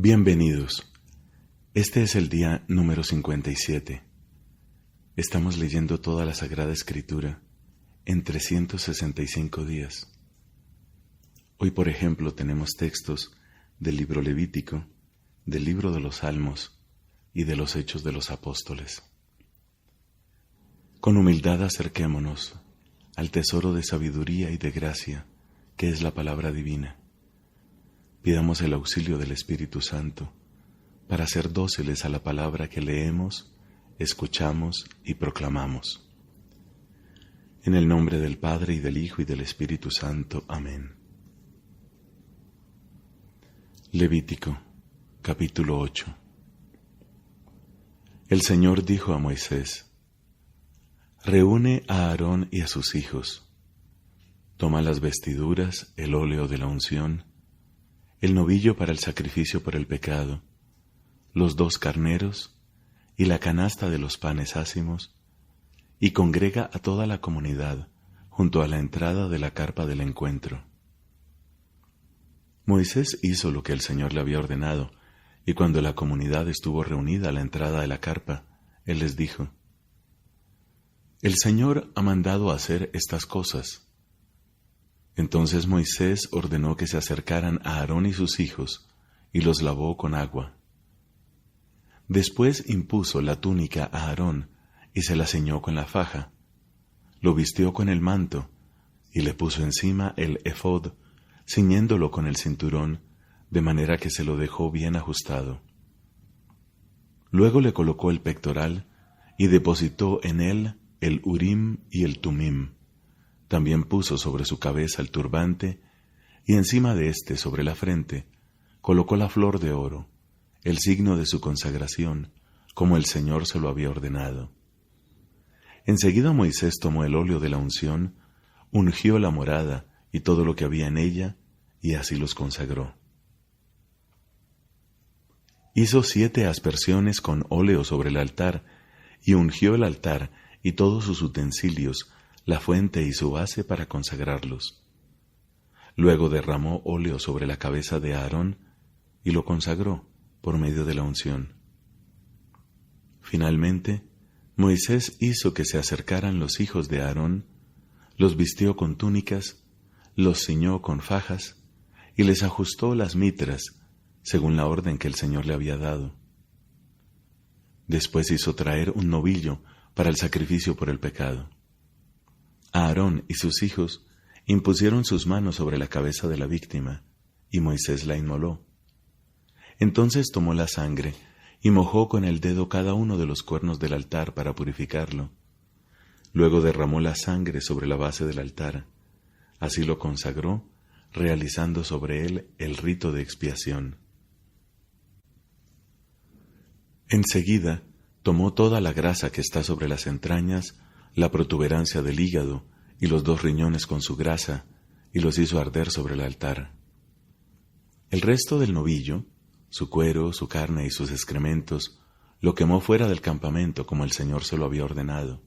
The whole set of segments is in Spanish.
Bienvenidos. Este es el día número 57. Estamos leyendo toda la Sagrada Escritura en 365 días. Hoy, por ejemplo, tenemos textos del libro Levítico, del libro de los Salmos y de los Hechos de los Apóstoles. Con humildad acerquémonos al tesoro de sabiduría y de gracia, que es la palabra divina. Pidamos el auxilio del Espíritu Santo para ser dóciles a la palabra que leemos, escuchamos y proclamamos. En el nombre del Padre, y del Hijo, y del Espíritu Santo. Amén. Levítico, capítulo 8. El Señor dijo a Moisés: Reúne a Aarón y a sus hijos. Toma las vestiduras, el óleo de la unción, el novillo para el sacrificio por el pecado, los 2 carneros y la canasta de los panes ácimos, y congrega a toda la comunidad junto a la entrada de la carpa del encuentro. Moisés hizo lo que el Señor le había ordenado, y cuando la comunidad estuvo reunida a la entrada de la carpa, él les dijo: El Señor ha mandado hacer estas cosas. Entonces Moisés ordenó que se acercaran a Aarón y sus hijos, y los lavó con agua. Después impuso la túnica a Aarón, y se la ceñó con la faja. Lo vistió con el manto, y le puso encima el efod, ciñéndolo con el cinturón, de manera que se lo dejó bien ajustado. Luego le colocó el pectoral, y depositó en él el Urim y el Tumim. También puso sobre su cabeza el turbante, y encima de éste, sobre la frente, colocó la flor de oro, el signo de su consagración, como el Señor se lo había ordenado. Enseguida Moisés tomó el óleo de la unción, ungió la morada y todo lo que había en ella, y así los consagró. Hizo 7 aspersiones con óleo sobre el altar, y ungió el altar y todos sus utensilios, la fuente y su base para consagrarlos. Luego derramó óleo sobre la cabeza de Aarón y lo consagró por medio de la unción. Finalmente, Moisés hizo que se acercaran los hijos de Aarón, los vistió con túnicas, los ciñó con fajas y les ajustó las mitras, según la orden que el Señor le había dado. Después hizo traer un novillo para el sacrificio por el pecado. Aarón y sus hijos impusieron sus manos sobre la cabeza de la víctima, y Moisés la inmoló. Entonces tomó la sangre y mojó con el dedo cada uno de los cuernos del altar para purificarlo. Luego derramó la sangre sobre la base del altar. Así lo consagró, realizando sobre él el rito de expiación. Enseguida tomó toda la grasa que está sobre las entrañas, la protuberancia del hígado y los 2 riñones con su grasa, y los hizo arder sobre el altar. El resto del novillo, su cuero, su carne y sus excrementos, lo quemó fuera del campamento como el Señor se lo había ordenado.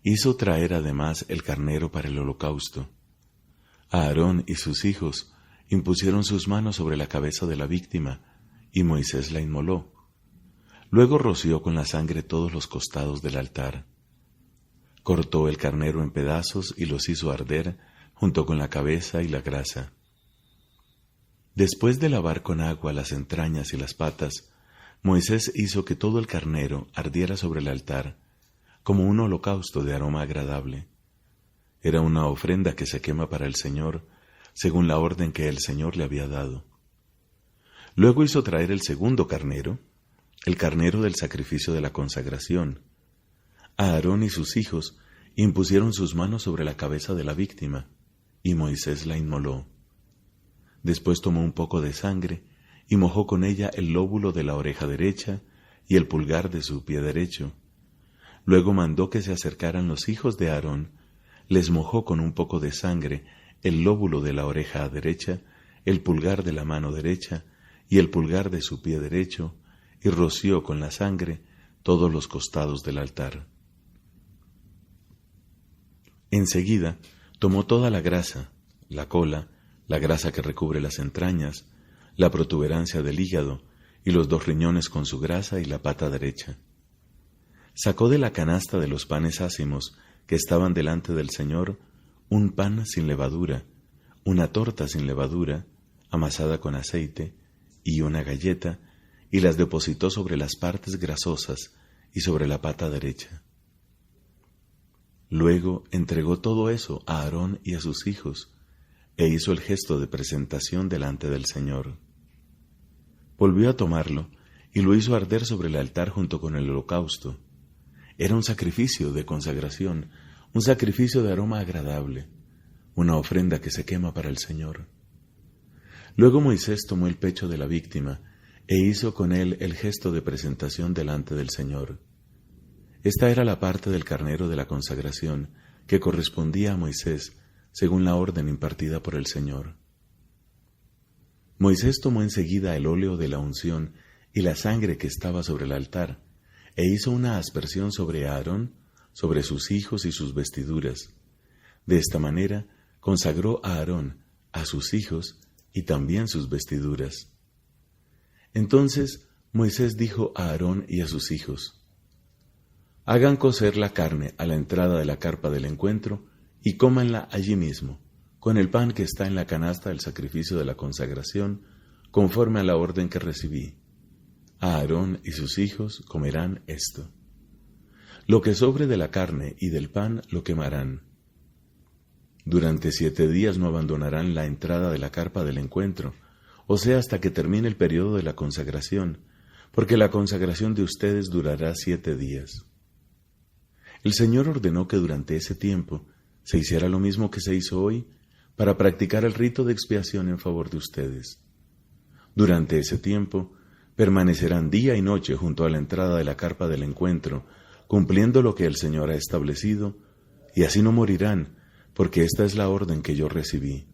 Hizo traer además el carnero para el holocausto. Aarón y sus hijos impusieron sus manos sobre la cabeza de la víctima, y Moisés la inmoló. Luego roció con la sangre todos los costados del altar. Cortó el carnero en pedazos y los hizo arder junto con la cabeza y la grasa. Después de lavar con agua las entrañas y las patas, Moisés hizo que todo el carnero ardiera sobre el altar, como un holocausto de aroma agradable. Era una ofrenda que se quema para el Señor, según la orden que el Señor le había dado. Luego hizo traer el segundo carnero, el carnero del sacrificio de la consagración. Aarón y sus hijos impusieron sus manos sobre la cabeza de la víctima, y Moisés la inmoló. Después tomó un poco de sangre y mojó con ella el lóbulo de la oreja derecha y el pulgar de su pie derecho. Luego mandó que se acercaran los hijos de Aarón, les mojó con un poco de sangre el lóbulo de la oreja derecha, el pulgar de la mano derecha y el pulgar de su pie derecho, y roció con la sangre todos los costados del altar. Enseguida tomó toda la grasa, la cola, la grasa que recubre las entrañas, la protuberancia del hígado, y los 2 riñones con su grasa y la pata derecha. Sacó de la canasta de los panes ácimos que estaban delante del Señor un pan sin levadura, una torta sin levadura, amasada con aceite, y una galleta, y las depositó sobre las partes grasosas y sobre la pata derecha. Luego entregó todo eso a Aarón y a sus hijos, e hizo el gesto de presentación delante del Señor. Volvió a tomarlo y lo hizo arder sobre el altar junto con el holocausto. Era un sacrificio de consagración, un sacrificio de aroma agradable, una ofrenda que se quema para el Señor. Luego Moisés tomó el pecho de la víctima e hizo con él el gesto de presentación delante del Señor. Esta era la parte del carnero de la consagración que correspondía a Moisés según la orden impartida por el Señor. Moisés tomó enseguida el óleo de la unción y la sangre que estaba sobre el altar, e hizo una aspersión sobre Aarón, sobre sus hijos y sus vestiduras. De esta manera consagró a Aarón, a sus hijos y también sus vestiduras. Entonces Moisés dijo a Aarón y a sus hijos: hagan cocer la carne a la entrada de la carpa del encuentro y cómanla allí mismo, con el pan que está en la canasta del sacrificio de la consagración, conforme a la orden que recibí. Aarón y sus hijos comerán esto. Lo que sobre de la carne y del pan lo quemarán. Durante 7 días no abandonarán la entrada de la carpa del encuentro, o sea, hasta que termine el periodo de la consagración, porque la consagración de ustedes durará 7 días. El Señor ordenó que durante ese tiempo se hiciera lo mismo que se hizo hoy, para practicar el rito de expiación en favor de ustedes. Durante ese tiempo, permanecerán día y noche junto a la entrada de la carpa del encuentro, cumpliendo lo que el Señor ha establecido, y así no morirán, porque esta es la orden que yo recibí.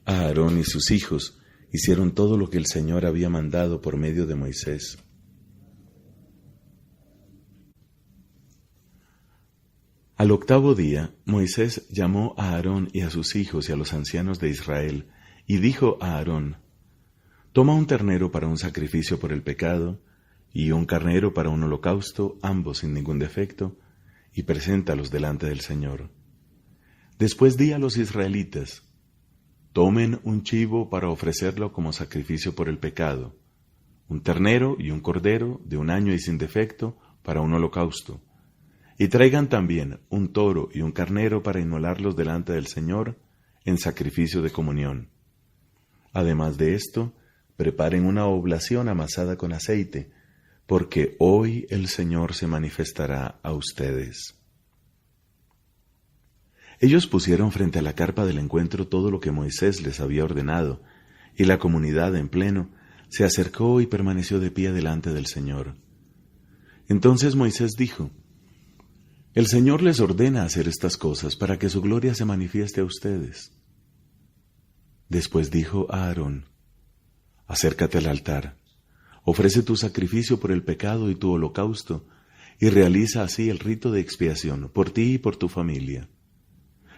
Aarón y sus hijos hicieron todo lo que el Señor había mandado por medio de Moisés. Al 8º día, Moisés llamó a Aarón y a sus hijos y a los ancianos de Israel, y dijo a Aarón: toma un ternero para un sacrificio por el pecado, y un carnero para un holocausto, ambos sin ningún defecto, y preséntalos delante del Señor. Después di a los israelitas: tomen un chivo para ofrecerlo como sacrificio por el pecado, un ternero y un cordero de 1 año y sin defecto para un holocausto. Y traigan también un toro y un carnero para inmolarlos delante del Señor en sacrificio de comunión. Además de esto, preparen una oblación amasada con aceite, porque hoy el Señor se manifestará a ustedes. Ellos pusieron frente a la carpa del encuentro todo lo que Moisés les había ordenado, y la comunidad en pleno se acercó y permaneció de pie delante del Señor. Entonces Moisés dijo: el Señor les ordena hacer estas cosas para que su gloria se manifieste a ustedes. Después dijo a Aarón: acércate al altar, ofrece tu sacrificio por el pecado y tu holocausto, y realiza así el rito de expiación por ti y por tu familia.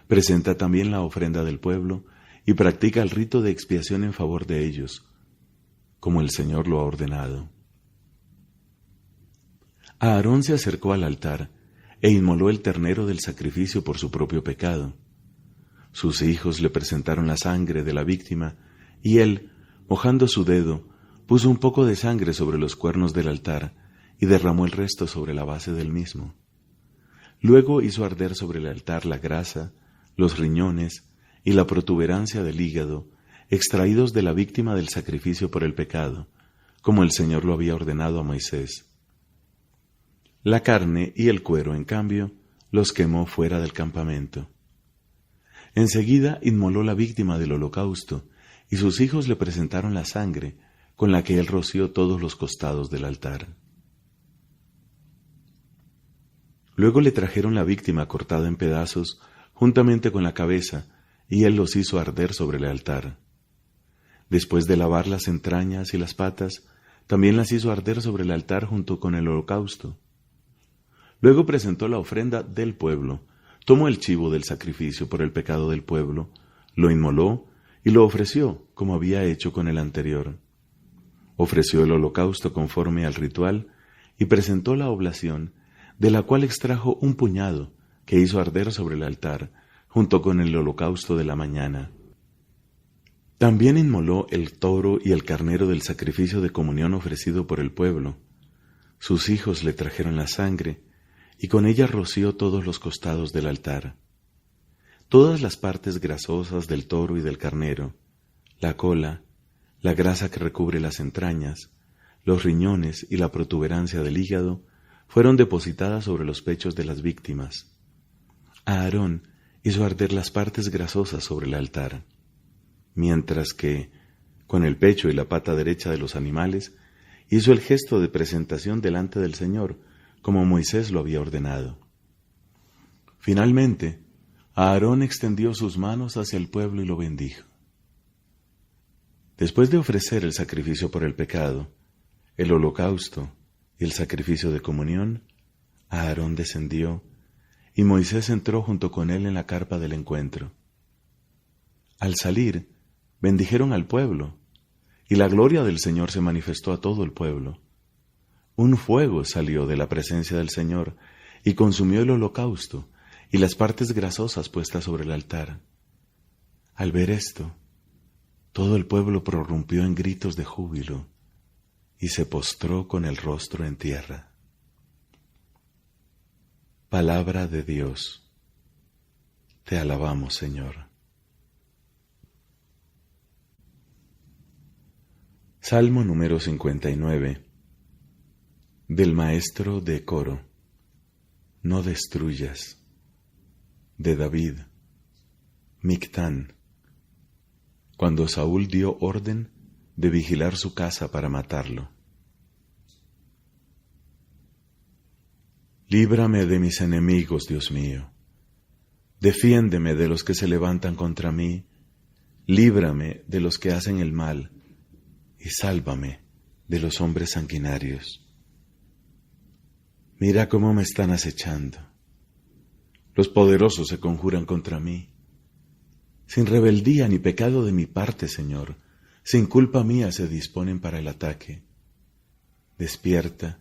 Presenta también la ofrenda del pueblo y practica el rito de expiación en favor de ellos, como el Señor lo ha ordenado. Aarón se acercó al altar e inmoló el ternero del sacrificio por su propio pecado. Sus hijos le presentaron la sangre de la víctima, y él, mojando su dedo, puso un poco de sangre sobre los cuernos del altar y derramó el resto sobre la base del mismo. Luego hizo arder sobre el altar la grasa, los riñones y la protuberancia del hígado, extraídos de la víctima del sacrificio por el pecado, como el Señor lo había ordenado a Moisés. La carne y el cuero, en cambio, los quemó fuera del campamento. Enseguida inmoló la víctima del holocausto, y sus hijos le presentaron la sangre, con la que él roció todos los costados del altar. Luego le trajeron la víctima cortada en pedazos, juntamente con la cabeza, y él los hizo arder sobre el altar. Después de lavar las entrañas y las patas, también las hizo arder sobre el altar junto con el holocausto. Luego presentó la ofrenda del pueblo, tomó el chivo del sacrificio por el pecado del pueblo, lo inmoló y lo ofreció como había hecho con el anterior. Ofreció el holocausto conforme al ritual y presentó la oblación, de la cual extrajo un puñado que hizo arder sobre el altar, junto con el holocausto de la mañana. También inmoló el toro y el carnero del sacrificio de comunión ofrecido por el pueblo. Sus hijos le trajeron la sangre, y con ella roció todos los costados del altar. Todas las partes grasosas del toro y del carnero, la cola, la grasa que recubre las entrañas, los riñones y la protuberancia del hígado, fueron depositadas sobre los pechos de las víctimas. Aarón hizo arder las partes grasosas sobre el altar, mientras que, con el pecho y la pata derecha de los animales, hizo el gesto de presentación delante del Señor, como Moisés lo había ordenado. Finalmente, Aarón extendió sus manos hacia el pueblo y lo bendijo. Después de ofrecer el sacrificio por el pecado, el holocausto y el sacrificio de comunión, Aarón descendió, y Moisés entró junto con él en la carpa del encuentro. Al salir, bendijeron al pueblo, y la gloria del Señor se manifestó a todo el pueblo. Un fuego salió de la presencia del Señor y consumió el holocausto y las partes grasosas puestas sobre el altar. Al ver esto, todo el pueblo prorrumpió en gritos de júbilo y se postró con el rostro en tierra. Palabra de Dios. Te alabamos, Señor. Salmo número 59. Del maestro de coro. No destruyas. De David. Mictán. Cuando Saúl dio orden de vigilar su casa para matarlo. Líbrame de mis enemigos, Dios mío. Defiéndeme de los que se levantan contra mí. Líbrame de los que hacen el mal. Y sálvame de los hombres sanguinarios. Mira cómo me están acechando. Los poderosos se conjuran contra mí. Sin rebeldía ni pecado de mi parte, Señor, sin culpa mía se disponen para el ataque. Despierta,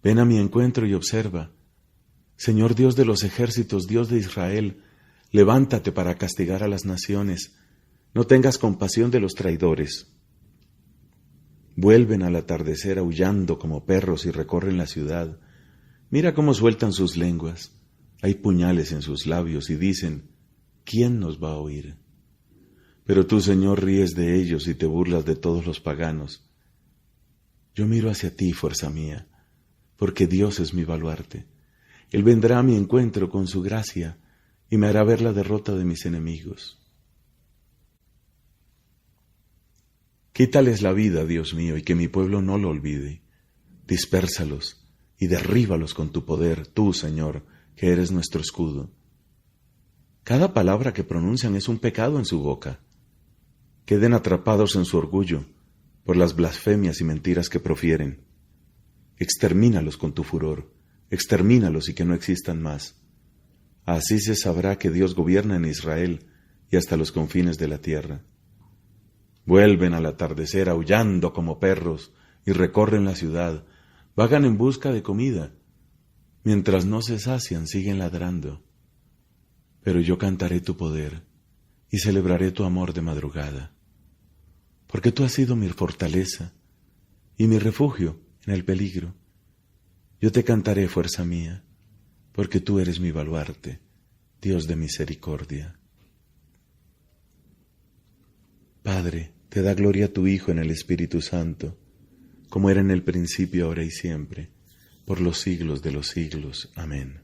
ven a mi encuentro y observa. Señor Dios de los ejércitos, Dios de Israel, levántate para castigar a las naciones. No tengas compasión de los traidores. Vuelven al atardecer aullando como perros y recorren la ciudad. Mira cómo sueltan sus lenguas. Hay puñales en sus labios y dicen, ¿quién nos va a oír? Pero tú, Señor, ríes de ellos y te burlas de todos los paganos. Yo miro hacia ti, fuerza mía, porque Dios es mi baluarte. Él vendrá a mi encuentro con su gracia y me hará ver la derrota de mis enemigos. Quítales la vida, Dios mío, y que mi pueblo no lo olvide. Dispérsalos y derríbalos con tu poder, tú, Señor, que eres nuestro escudo. Cada palabra que pronuncian es un pecado en su boca. Queden atrapados en su orgullo por las blasfemias y mentiras que profieren. Extermínalos con tu furor, extermínalos y que no existan más. Así se sabrá que Dios gobierna en Israel y hasta los confines de la tierra. Vuelven al atardecer aullando como perros y recorren la ciudad, vagan en busca de comida. Mientras no se sacian, siguen ladrando. Pero yo cantaré tu poder y celebraré tu amor de madrugada, porque tú has sido mi fortaleza y mi refugio en el peligro. Yo te cantaré, fuerza mía, porque tú eres mi baluarte, Dios de misericordia. Padre, te da gloria a tu Hijo en el Espíritu Santo, como era en el principio, ahora y siempre, por los siglos de los siglos. Amén.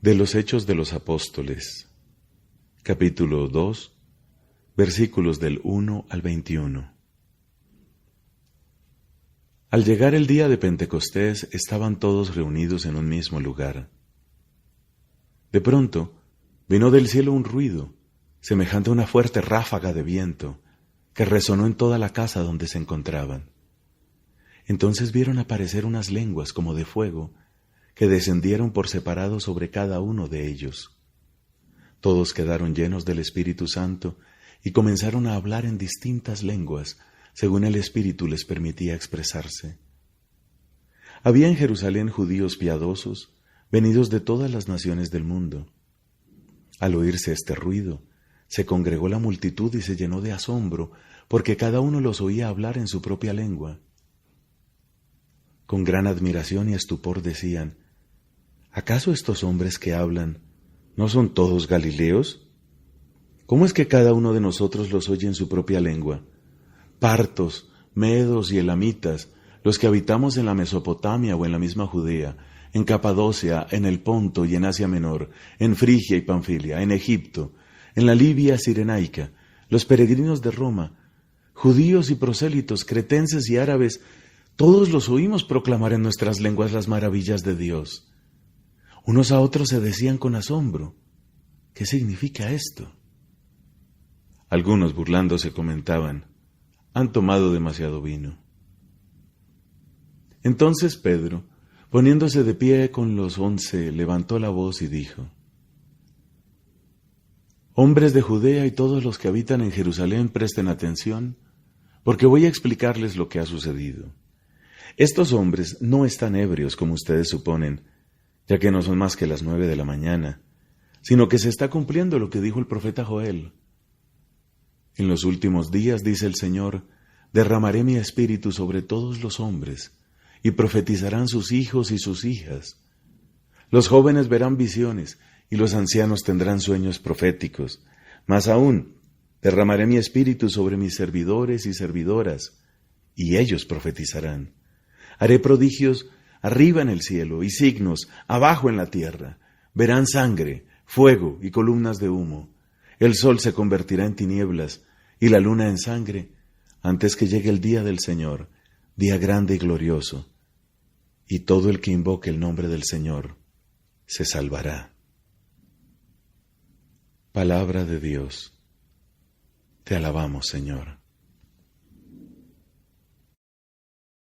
De los Hechos de los Apóstoles, capítulo 2, versículos del 1 al 21. Al llegar el día de Pentecostés, estaban todos reunidos en un mismo lugar. De pronto, vino del cielo un ruido, semejante a una fuerte ráfaga de viento, que resonó en toda la casa donde se encontraban. Entonces vieron aparecer unas lenguas como de fuego, que descendieron por separado sobre cada uno de ellos. Todos quedaron llenos del Espíritu Santo y comenzaron a hablar en distintas lenguas, según el Espíritu les permitía expresarse. Había en Jerusalén judíos piadosos, venidos de todas las naciones del mundo. Al oírse este ruido, se congregó la multitud y se llenó de asombro, porque cada uno los oía hablar en su propia lengua. Con gran admiración y estupor decían: ¿acaso estos hombres que hablan no son todos galileos? ¿Cómo es que cada uno de nosotros los oye en su propia lengua? Partos, medos y elamitas, los que habitamos en la Mesopotamia o en la misma Judea, en Capadocia, en el Ponto y en Asia Menor, en Frigia y Panfilia, en Egipto, en la Libia cirenaica, los peregrinos de Roma, judíos y prosélitos, cretenses y árabes, todos los oímos proclamar en nuestras lenguas las maravillas de Dios. Unos a otros se decían con asombro: ¿qué significa esto? Algunos, burlándose, comentaban: han tomado demasiado vino. Entonces Pedro, poniéndose de pie con los 11, levantó la voz y dijo: hombres de Judea y todos los que habitan en Jerusalén, presten atención, porque voy a explicarles lo que ha sucedido. Estos hombres no están ebrios como ustedes suponen, ya que no son más que las 9 de la mañana, sino que se está cumpliendo lo que dijo el profeta Joel. En los últimos días, dice el Señor, derramaré mi espíritu sobre todos los hombres, y profetizarán sus hijos y sus hijas. Los jóvenes verán visiones, y los ancianos tendrán sueños proféticos. Más aún, derramaré mi espíritu sobre mis servidores y servidoras, y ellos profetizarán. Haré prodigios arriba en el cielo y signos abajo en la tierra. Verán sangre, fuego y columnas de humo. El sol se convertirá en tinieblas y la luna en sangre, antes que llegue el día del Señor, día grande y glorioso. Y todo el que invoque el nombre del Señor se salvará. Palabra de Dios. Te alabamos, Señor.